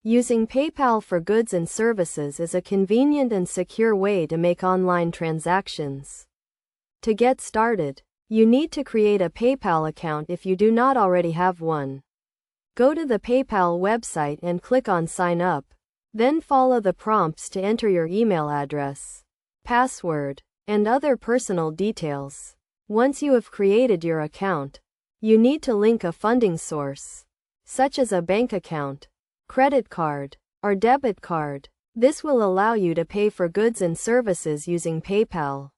Using PayPal for goods and services is a convenient and secure way to make online transactions. To get started, you need to create a PayPal account if you do not already have one. Go to the PayPal website and click on Sign Up. Then follow the prompts to enter your email address, password, and other personal details. Once you have created your account, you need to link a funding source, such as a bank account, credit card, or debit card. This will allow you to pay for goods and services using PayPal.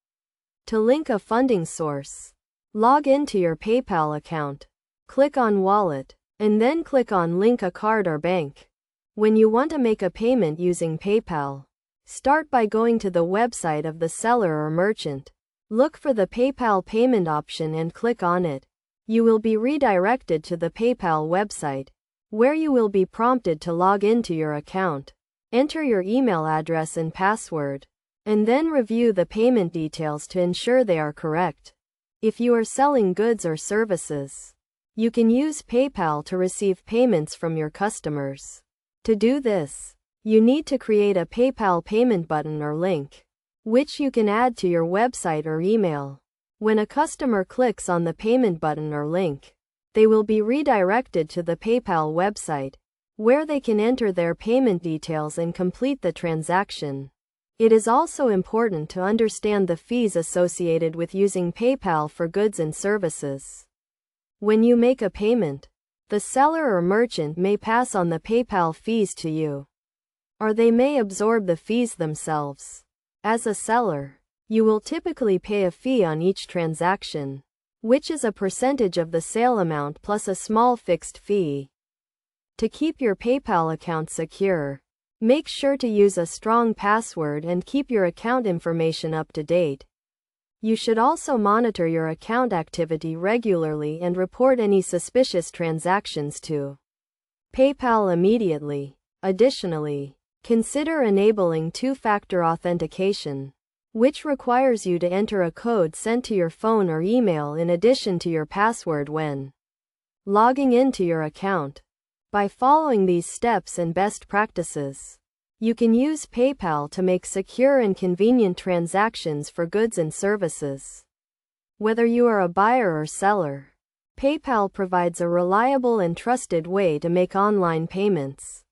To link a funding source, log into your PayPal account, click on Wallet, and then click on Link a card or bank. When you want to make a payment using PayPal, start by going to the website of the seller or merchant. Look for the PayPal payment option and click on it. You will be redirected to the PayPal website, where you will be prompted to log into your account. Enter your email address and password, and then review the payment details to ensure they are correct. If you are selling goods or services, you can use PayPal to receive payments from your customers. To do this, you need to create a PayPal payment button or link, which you can add to your website or email. When a customer clicks on the payment button or link, they will be redirected to the PayPal website, where they can enter their payment details and complete the transaction. It is also important to understand the fees associated with using PayPal for goods and services. When you make a payment, the seller or merchant may pass on the PayPal fees to you, or they may absorb the fees themselves. As a seller, you will typically pay a fee on each transaction, which is a percentage of the sale amount plus a small fixed fee. To keep your PayPal account secure, make sure to use a strong password and keep your account information up to date. You should also monitor your account activity regularly and report any suspicious transactions to PayPal immediately. Additionally, consider enabling two-factor authentication, which requires you to enter a code sent to your phone or email in addition to your password when logging into your account. By following these steps and best practices, you can use PayPal to make secure and convenient transactions for goods and services. Whether you are a buyer or seller, PayPal provides a reliable and trusted way to make online payments.